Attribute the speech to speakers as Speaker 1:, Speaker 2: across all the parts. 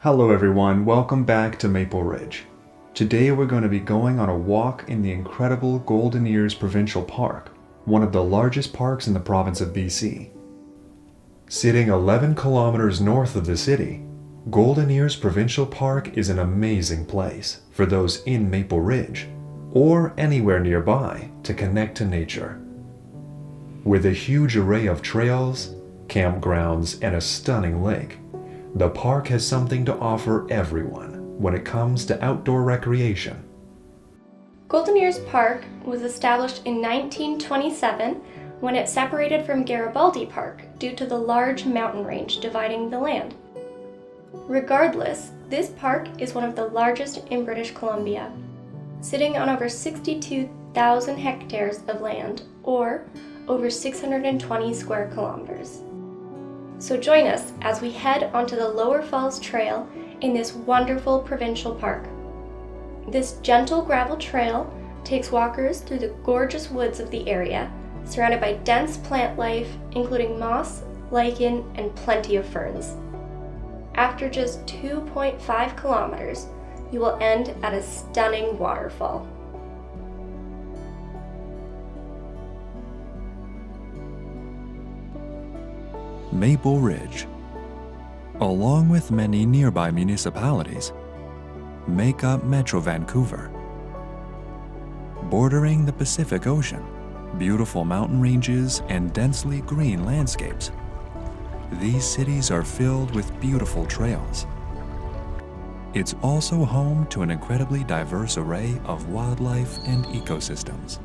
Speaker 1: Hello everyone, welcome back to Maple Ridge. Today we're going to be going on a walk in the incredible Golden Ears Provincial Park, one of the largest parks in the province of BC. Sitting 11 kilometers north of the city, Golden Ears Provincial Park is an amazing place for those in Maple Ridge or anywhere nearby to connect to nature. With a huge array of trails, campgrounds, and a stunning lake, the park has something to offer everyone when it comes to outdoor recreation.
Speaker 2: Golden Ears Park was established in 1927 when it separated from Garibaldi Park due to the large mountain range dividing the land. Regardless, this park is one of the largest in British Columbia, sitting on over 62,000 hectares of land, or over 620 square kilometers. So join us as we head onto the Lower Falls Trail in this wonderful provincial park. This gentle gravel trail takes walkers through the gorgeous woods of the area, surrounded by dense plant life, including moss, lichen, and plenty of ferns. After just 2.5 kilometers, you will end at a stunning waterfall.
Speaker 3: Maple Ridge, along with many nearby municipalities, make up Metro Vancouver. Bordering the Pacific Ocean, beautiful mountain ranges, and densely green landscapes, these cities are filled with beautiful trails. It's also home to an incredibly diverse array of wildlife and ecosystems.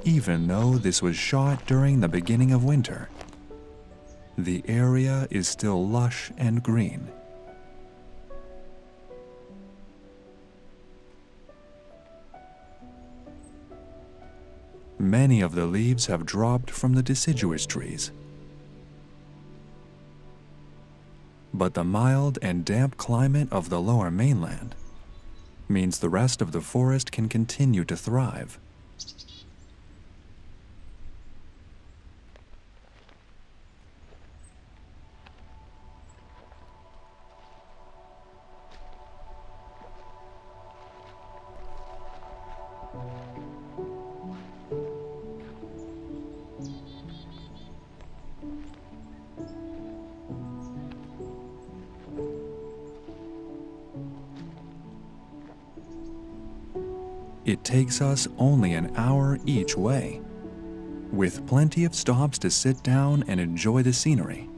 Speaker 3: Even though this was shot during the beginning of winter, the area is still lush and green. Many of the leaves have dropped from the deciduous trees, but the mild and damp climate of the lower mainland means the rest of the forest can continue to thrive. It takes us only an hour each way, with plenty of stops to sit down and enjoy the scenery.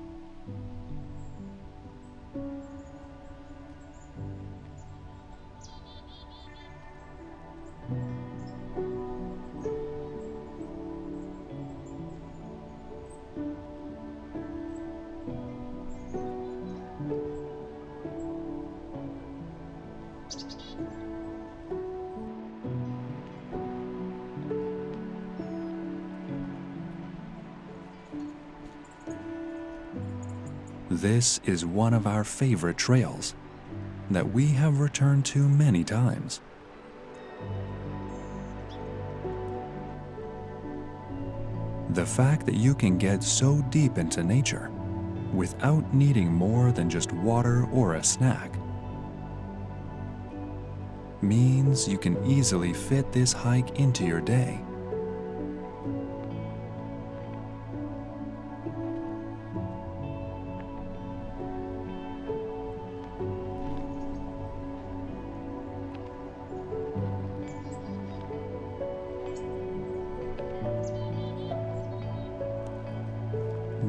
Speaker 3: This is one of our favorite trails that we have returned to many times. The fact that you can get so deep into nature without needing more than just water or a snack means you can easily fit this hike into your day.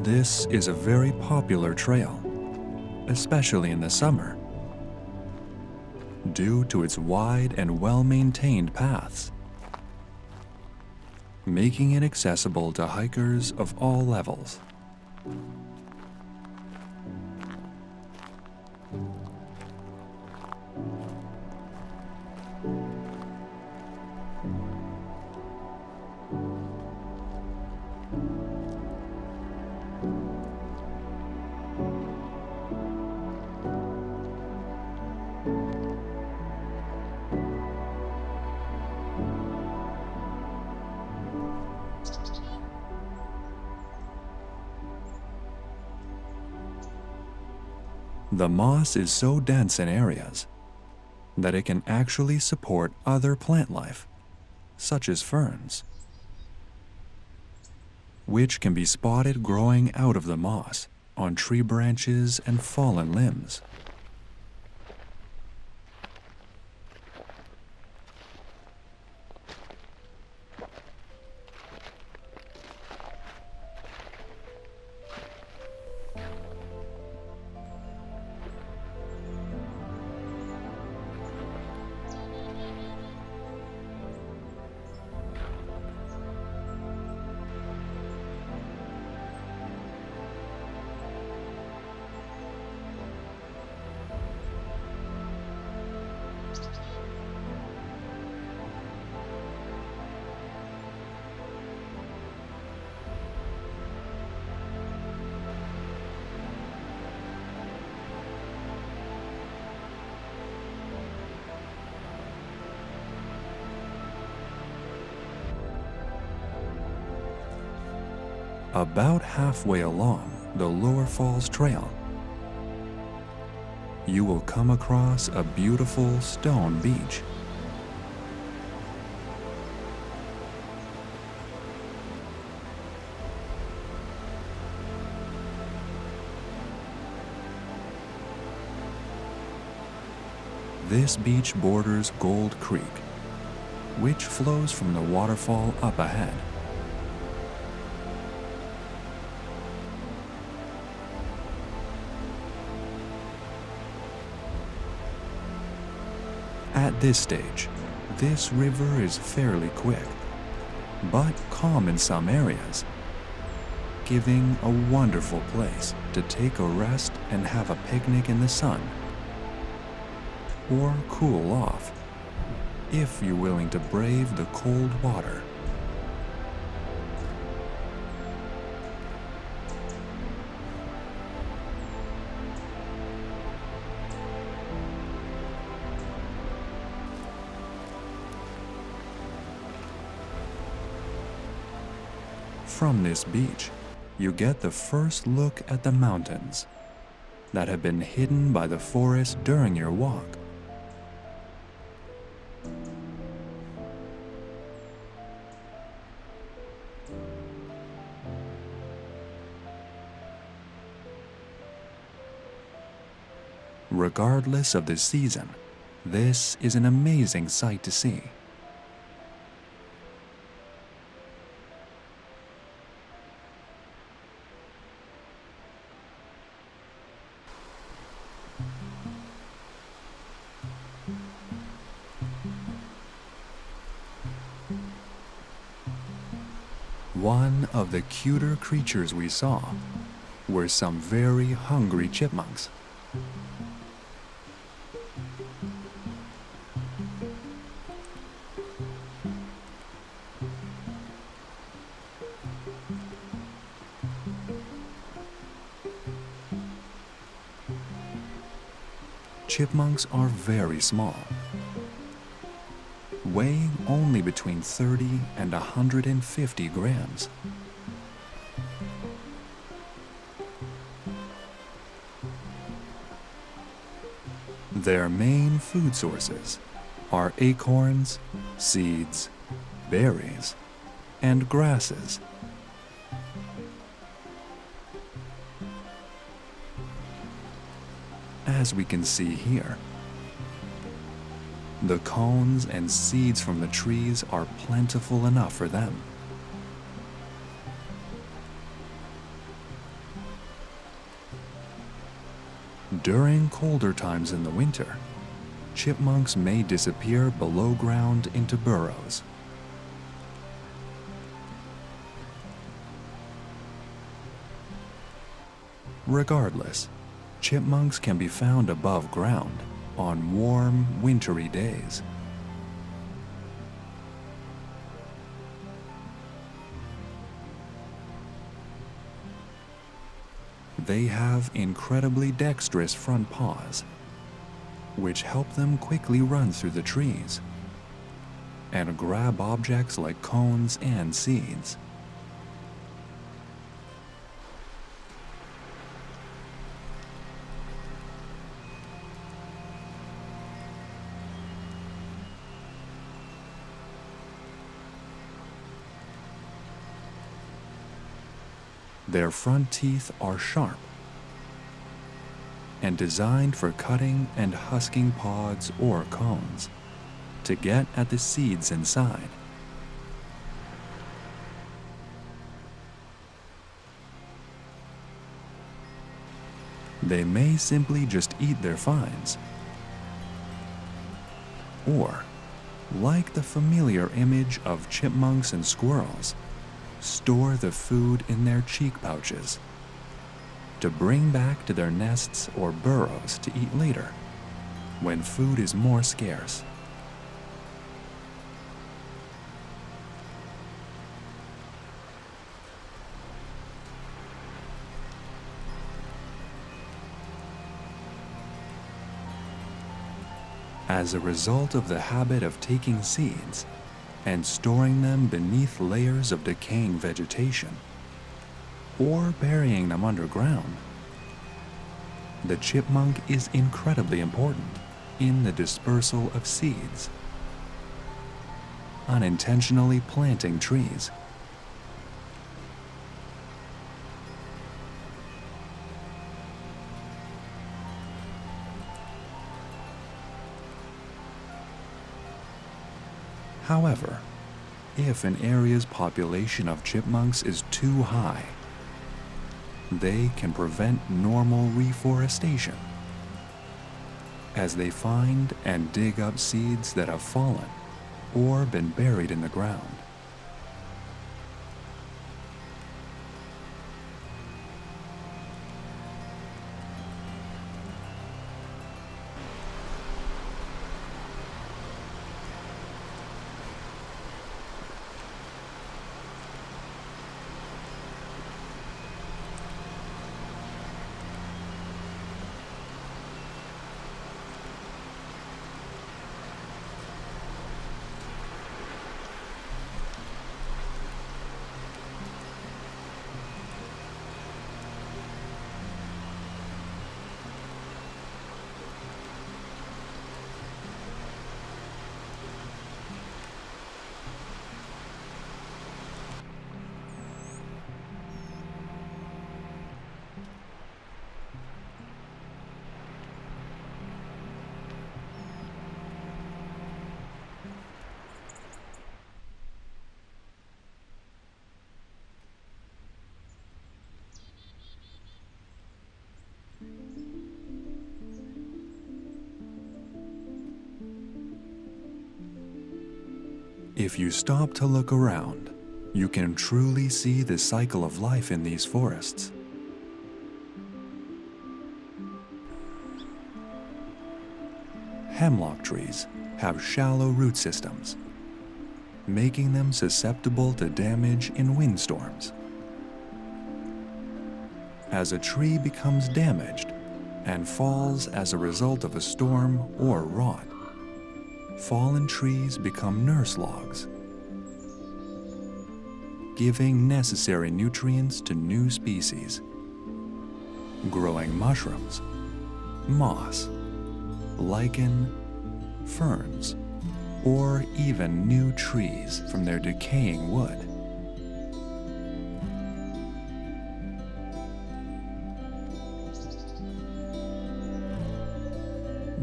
Speaker 3: This is a very popular trail, especially in the summer, due to its wide and well-maintained paths, making it accessible to hikers of all levels. The moss is so dense in areas that it can actually support other plant life, such as ferns, which can be spotted growing out of the moss on tree branches and fallen limbs. About halfway along the Lower Falls Trail, you will come across a beautiful stone beach. This beach borders Gold Creek, which flows from the waterfall up ahead. At this stage, this river is fairly quick, but calm in some areas, giving a wonderful place to take a rest and have a picnic in the sun, or cool off, if you're willing to brave the cold water. From this beach, you get the first look at the mountains that have been hidden by the forest during your walk. Regardless of the season, this is an amazing sight to see. One of the cuter creatures we saw were some very hungry chipmunks. Chipmunks are very small, weighing only between 30 and 150 grams. Their main food sources are acorns, seeds, berries, and grasses. As we can see here, the cones and seeds from the trees are plentiful enough for them. During colder times in the winter, chipmunks may disappear below ground into burrows. Regardless, chipmunks can be found above ground on warm, wintry days. They have incredibly dexterous front paws, which help them quickly run through the trees and grab objects like cones and seeds. Their front teeth are sharp and designed for cutting and husking pods or cones to get at the seeds inside. They may simply just eat their finds, or, like the familiar image of chipmunks and squirrels, store the food in their cheek pouches to bring back to their nests or burrows to eat later, when food is more scarce. As a result of the habit of taking seeds and storing them beneath layers of decaying vegetation, or burying them underground, the chipmunk is incredibly important in the dispersal of seeds. Unintentionally planting trees. However, if an area's population of chipmunks is too high, they can prevent normal reforestation, as they find and dig up seeds that have fallen or been buried in the ground. If you stop to look around, you can truly see the cycle of life in these forests. Hemlock trees have shallow root systems, making them susceptible to damage in windstorms. As a tree becomes damaged and falls as a result of a storm or rot, fallen trees become nurse logs, giving necessary nutrients to new species, growing mushrooms, moss, lichen, ferns, or even new trees from their decaying wood.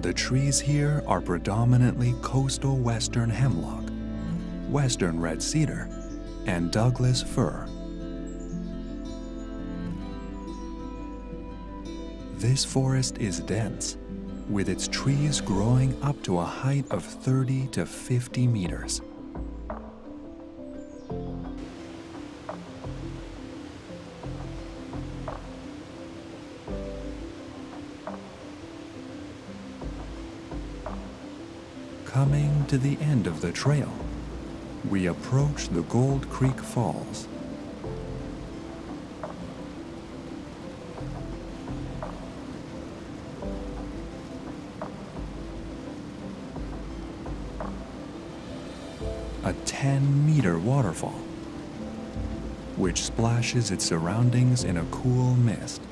Speaker 3: The trees here are predominantly coastal western hemlock, western red cedar, and Douglas fir. This forest is dense, with its trees growing up to a height of 30 to 50 meters. Coming to the end of the trail, we approach the Gold Creek Falls. A 10-meter waterfall, which splashes its surroundings in a cool mist.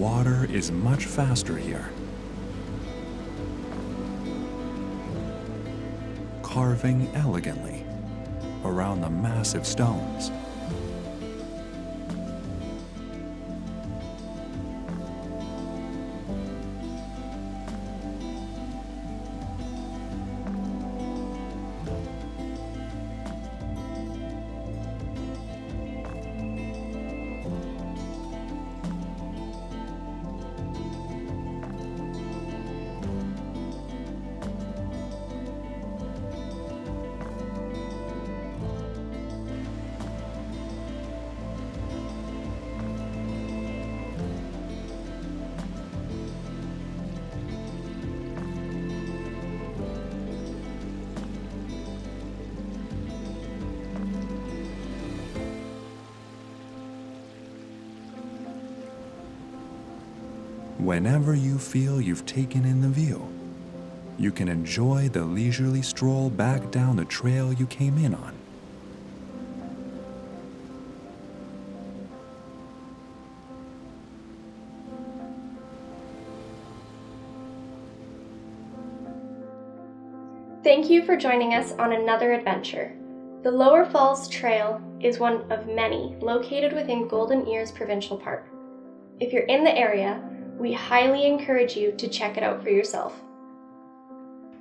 Speaker 3: water is much faster here. Carving elegantly around the massive stones. Whenever you feel you've taken in the view, you can enjoy the leisurely stroll back down the trail you came in on.
Speaker 2: Thank you for joining us on another adventure. The Lower Falls Trail is one of many located within Golden Ears Provincial Park. If you're in the area, we highly encourage you to check it out for yourself.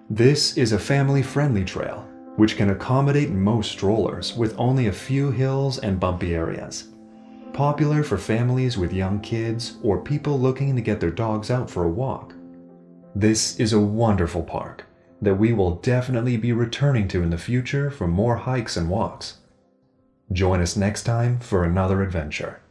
Speaker 1: This is a family-friendly trail, which can accommodate most strollers with only a few hills and bumpy areas. Popular for families with young kids or people looking to get their dogs out for a walk. This is a wonderful park that we will definitely be returning to in the future for more hikes and walks. Join us next time for another adventure.